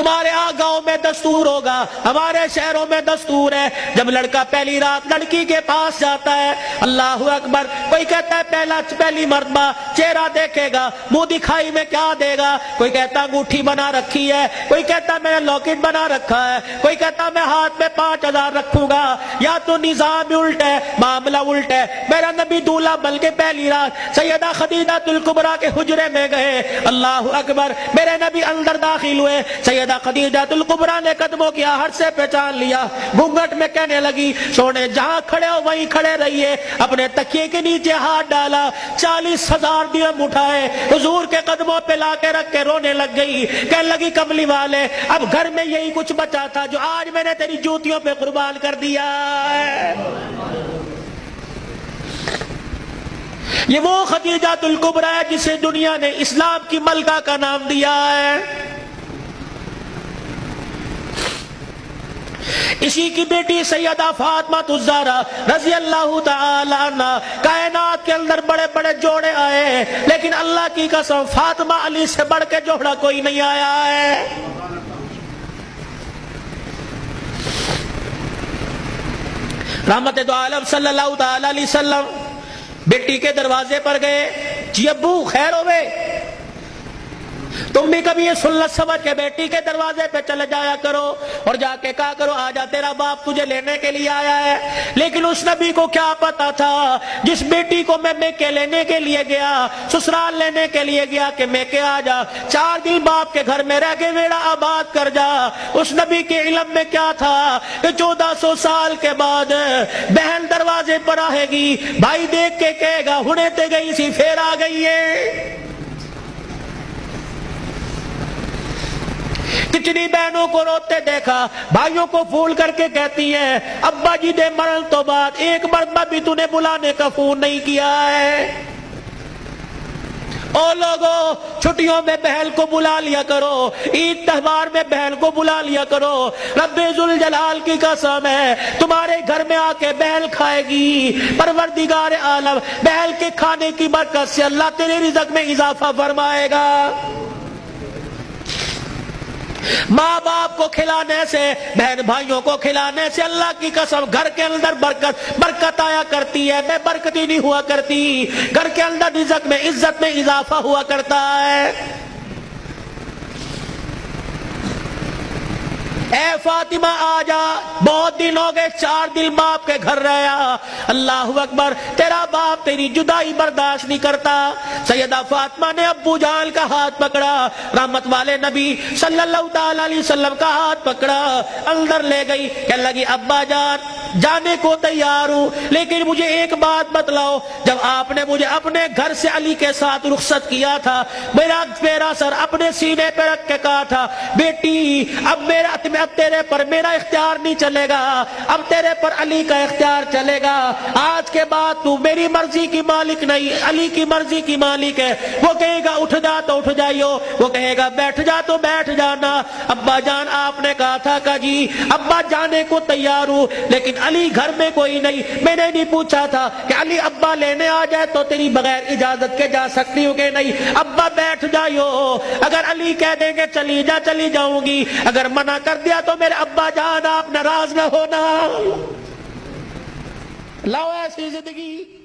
ہمارے یہاں گاؤں میں دستور ہوگا، ہمارے شہروں میں دستور ہے، جب لڑکا پہلی رات لڑکی کے پاس جاتا ہے، اللہ اکبر، کوئی کہتا ہے پہلی مرتبہ چہرہ دیکھے گا، منہ دکھائی میں کیا دے گا، کوئی کہتا انگوٹھی بنا رکھی ہے، کوئی کہتا میں نے لاکٹ بنا رکھا ہے، کوئی کہتا میں ہاتھ میں 5000 رکھوں گا۔ یا تو نظام الٹ ہے، معاملہ الٹ ہے۔ میرا نبی دولہا بلکہ پہلی رات سیدہ خدیجہ الکبریٰ کے حجرے میں گئے، اللہ اکبر، میرے نبی اندر داخل ہوئے، سیدہ خدیجہ الکبریٰ نے قدموں کی آہٹ سے پہچان لیا، گھونگھٹ میں کہنے لگی، سونے جہاں کھڑے ہو وہیں کھڑے رہیے، اپنے تکیے کے نیچے ہاتھ ڈالا، 40,000 درہم اٹھائے، حضور کے قدموں پہ لا کے رکھ کے رونے لگ گئی، کہنے لگی کملی والے، اب گھر میں یہی کچھ بچا تھا جو آج میں نے تیری جوتیوں پہ قربان کر دیا ہے۔ یہ وہ خدیجہ الکبریٰ ہے جسے دنیا نے اسلام کی ملکہ کا نام دیا ہے۔ اسی کی بیٹی سیدہ فاطمہ الزہرا رضی اللہ تعالی عنہ، کائنات کے اندر بڑے بڑے جوڑے آئے، لیکن اللہ کی قسم فاطمہ علی سے بڑھ کے جوڑا کوئی نہیں آیا ہے۔ رحمت دو عالم صلی اللہ تعالی علیہ وسلم بیٹی کے دروازے پر گئے، جی ابو خیر ہوئے، تم بھی کبھی یہ سنت سمجھ کے بیٹی کے دروازے پہ چلے جایا کرو اور جا کے کہا کرو آجا تیرا باپ تجھے لینے کے لیے آیا ہے۔ لیکن اس نبی کو کیا پتا تھا، جس بیٹی کو میں میکے لینے کے لیے گیا، سسرال لینے کے لیے گیا کہ میکے آجا، 4 دن باپ کے گھر میں رہ کے بیڑا آباد کر جا، اس نبی کے علم میں کیا تھا کہ 1400 سال کے بعد بہن دروازے پر آئے گی، بھائی دیکھ کے کہے گا ہنے تے گئی سی پھر آ گئی ہے۔ کتنی بہنوں کو روتے دیکھا، بھائیوں کو پھول کر کے کہتی ہیں ابا جی دے مرن تو بعد ایک مرتبہ بھی تو نے بلانے کا فون نہیں کیا ہے۔ او لوگوں، چھٹیوں میں بہن کو بلا لیا کرو، عید تہوار میں بہن کو بلا لیا کرو، رب ذوالجلال کی قسم ہے تمہارے گھر میں آ کے بہن کھائے گی، پروردگار عالم بہن کے کھانے کی برکت سے اللہ تیرے رزق میں اضافہ فرمائے گا۔ ماں باپ کو کھلانے سے، بہن بھائیوں کو کھلانے سے اللہ کی قسم گھر کے اندر برکت آیا کرتی ہے، بے برکتی نہیں ہوا کرتی، گھر کے اندر رزق میں عزت میں اضافہ ہوا کرتا ہے۔ اے فاطمہ آجا، بہت دن ہو گئے، 4 دن باپ کے گھر رہا، اللہ اکبر، تیرا باپ تیری جدائی برداشت نہیں کرتا۔ سیدہ فاطمہ نے ابو جان کا ہاتھ پکڑا، رحمت والے نبی صلی اللہ تعالی علیہ وسلم کا ہاتھ پکڑا، اندر لے گئی، کہنے لگی ابا جان جانے کو تیار ہوں، لیکن مجھے ایک بات بتلاؤ، جب آپ نے مجھے اپنے گھر سے علی کے ساتھ رخصت کیا تھا، میرا سر اپنے سینے پہ رکھ کے کہا تھا بیٹی اب تیرے پر میرا اختیار نہیں چلے گا، اب تیرے پر علی کا اختیار چلے گا، آج کے بعد تو میری مرضی کی مالک نہیں، علی کی مرضی کی مالک ہے، وہ کہے گا اٹھ جا تو اٹھ جائیو، وہ کہے گا بیٹھ جا تو بیٹھ جانا۔ ابا جان آپ نے کہا تھا کہ جی ابا جانے کو تیار ہوں، لیکن علی گھر میں کوئی نہیں، میں نے نہیں پوچھا تھا کہ علی ابا لینے آ جائے تو تیری بغیر اجازت کے جا سکتی ہوں کہ نہیں، ابا بیٹھ جائیو، اگر علی کہہ دیں گے چلی جا چلی جاؤں گی، اگر منع کر دیا تو میرے ابا جان آپ ناراض نہ ہونا۔ لاؤ ایسی زندگی۔